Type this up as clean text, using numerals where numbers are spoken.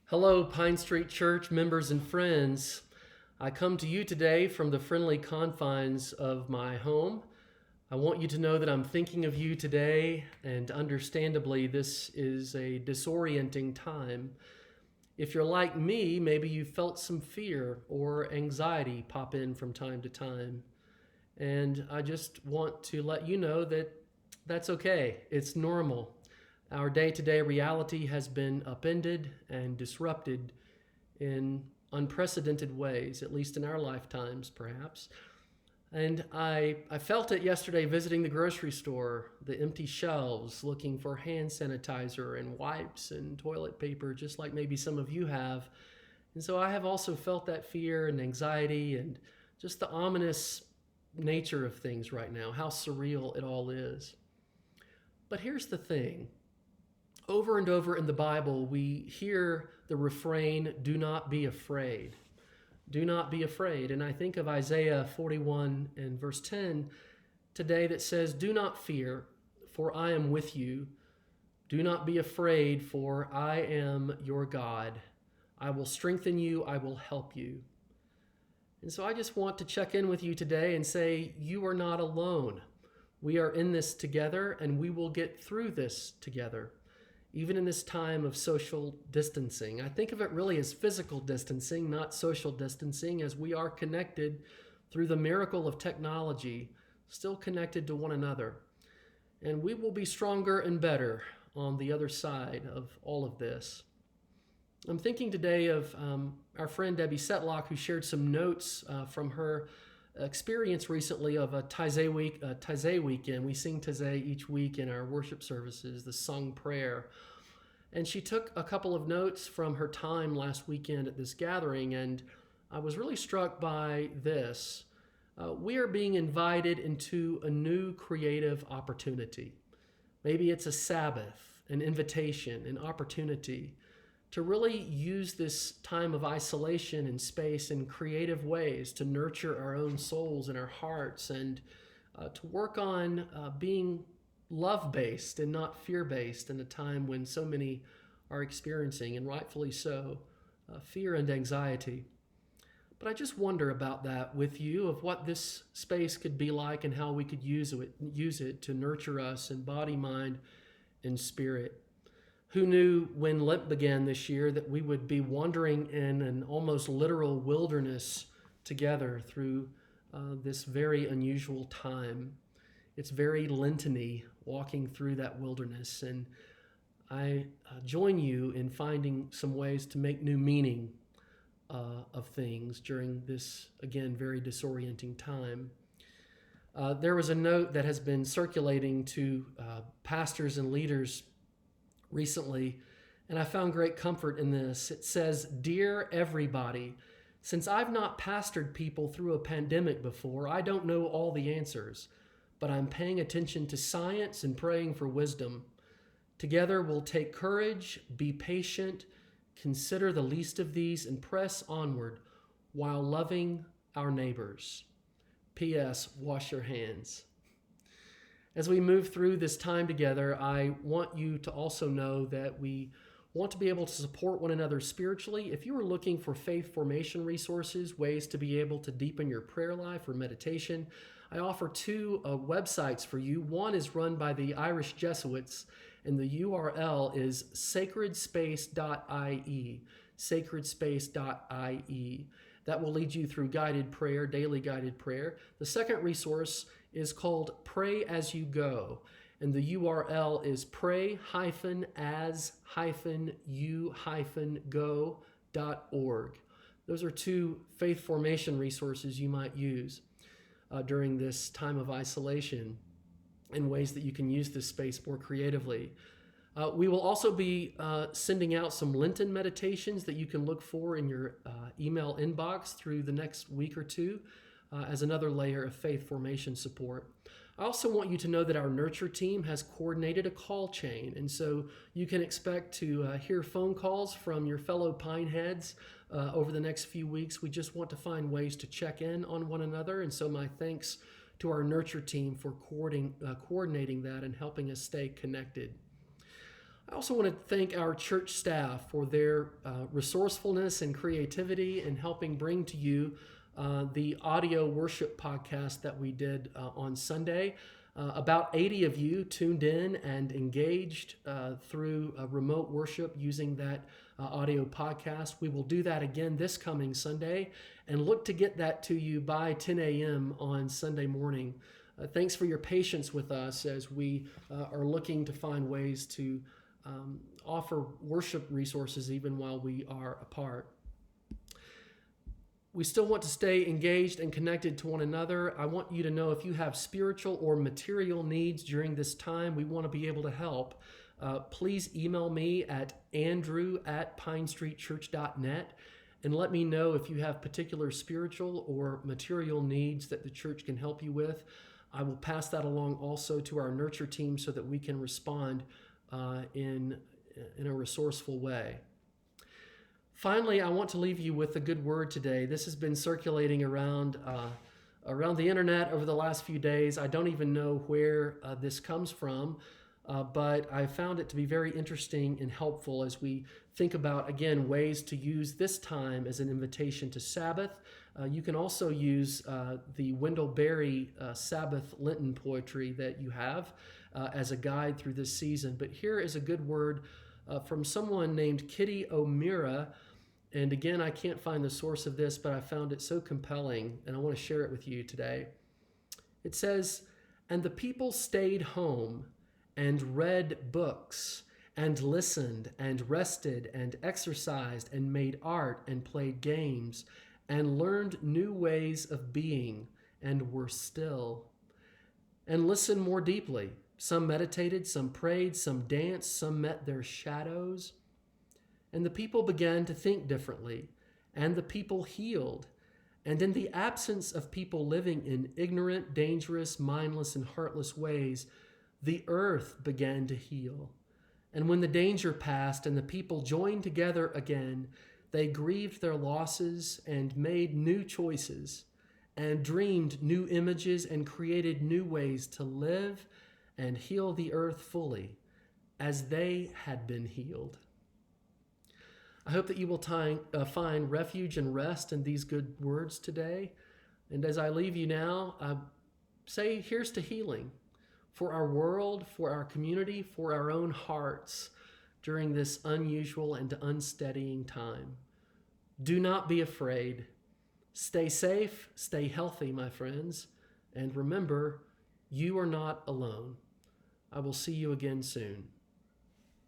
Hello, Pine Street Church members and friends. I come to you today from the friendly confines of my home. I want you to know that I'm thinking of you today, and understandably, this is a disorienting time. If you're like me, maybe you felt some fear or anxiety pop in from time to time. And I just want to let you know that that's okay. It's normal. Our day to day reality has been upended and disrupted in unprecedented ways, at least in our lifetimes, perhaps. And I felt it yesterday visiting the grocery store, the empty shelves, looking for hand sanitizer and wipes and toilet paper, just like maybe some of you have. And so I have also felt that fear and anxiety and just the ominous nature of things right now, how surreal it all is. But here's the thing. Over and over in the Bible, we hear the refrain, do not be afraid. Do not be afraid. And I think of Isaiah 41 and verse 10 today that says, do not fear, for I am with you. Do not be afraid, for I am your God. I will strengthen you. I will help you. And so I just want to check in with you today and say, you are not alone. We are in this together, and we will get through this together. Even in this time of social distancing. I think of it really as physical distancing, not social distancing, as we are connected through the miracle of technology, still connected to one another. And we will be stronger and better on the other side of all of this. I'm thinking today of our friend Debbie Setlock, who shared some notes from her experience recently of a Taizé weekend. We sing Taizé each week in our worship services, the sung prayer. And she took a couple of notes from her time last weekend at this gathering, and I was really struck by this. We are being invited into a new creative opportunity. Maybe it's a Sabbath, an invitation, an opportunity to really use this time of isolation and space in creative ways to nurture our own souls and our hearts and to work on being love-based and not fear-based in a time when so many are experiencing, and rightfully so, fear and anxiety. But I just wonder about that with you, of what this space could be like and how we could use it to nurture us in body, mind, and spirit. Who knew when Lent began this year that we would be wandering in an almost literal wilderness together through this very unusual time. It's very Lenten-y walking through that wilderness, and I join you in finding some ways to make new meaning of things during this, again, very disorienting time. There was a note that has been circulating to pastors and leaders recently, and I found great comfort in this. It says, "Dear everybody, since I've not pastored people through a pandemic before, I don't know all the answers, but I'm paying attention to science and praying for wisdom. Together we'll take courage, be patient, consider the least of these, and press onward while loving our neighbors. P.S. Wash your hands." As we move through this time together, I want you to also know that we want to be able to support one another spiritually. If you are looking for faith formation resources, ways to be able to deepen your prayer life or meditation, I offer two websites for you. One is run by the Irish Jesuits, and the URL is sacredspace.ie, sacredspace.ie. That will lead you through guided prayer, daily guided prayer. The second resource is called Pray As You Go, and the URL is pray-as-you-go.org. Those are two faith formation resources you might use during this time of isolation in ways that you can use this space more creatively. We will also be sending out some Lenten meditations that you can look for in your email inbox through the next week or two as another layer of faith formation support. I also want you to know that our nurture team has coordinated a call chain, and so you can expect to hear phone calls from your fellow Pineheads over the next few weeks. We just want to find ways to check in on one another, and so my thanks to our nurture team for coordinating that and helping us stay connected. I also want to thank our church staff for their resourcefulness and creativity in helping bring to you the audio worship podcast that we did on Sunday. About 80 of you tuned in and engaged through remote worship using that audio podcast. We will do that again this coming Sunday and look to get that to you by 10 a.m. on Sunday morning. Thanks for your patience with us as we are looking to find ways to offer worship resources even while we are apart. We still want to stay engaged and connected to one another. I want you to know if you have spiritual or material needs during this time, we want to be able to help. Please email me at andrew@pinestreetchurch.net and let me know if you have particular spiritual or material needs that the church can help you with. I will pass that along also to our nurture team so that we can respond in a resourceful way. Finally, I want to leave you with a good word today. This has been circulating around the internet over the last few days. I don't even know where this comes from, but I found it to be very interesting and helpful as we think about, again, ways to use this time as an invitation to Sabbath. You can also use the Wendell Berry Sabbath Lenten poetry that you have as a guide through this season. But here is a good word from someone named Kitty O'Meara. And again, I can't find the source of this, but I found it so compelling, and I want to share it with you today. It says, "And the people stayed home and read books and listened and rested and exercised and made art and played games and learned new ways of being and were still and listened more deeply. Some meditated, some prayed, some danced, some met their shadows. And the people began to think differently, and the people healed. And in the absence of people living in ignorant, dangerous, mindless, and heartless ways, the earth began to heal. And when the danger passed and the people joined together again, they grieved their losses and made new choices and dreamed new images and created new ways to live and heal the earth fully as they had been healed." I hope that you will find refuge and rest in these good words today. And as I leave you now, I say here's to healing for our world, for our community, for our own hearts during this unusual and unsteadying time. Do not be afraid. Stay safe, stay healthy, my friends, and remember, you are not alone. I will see you again soon.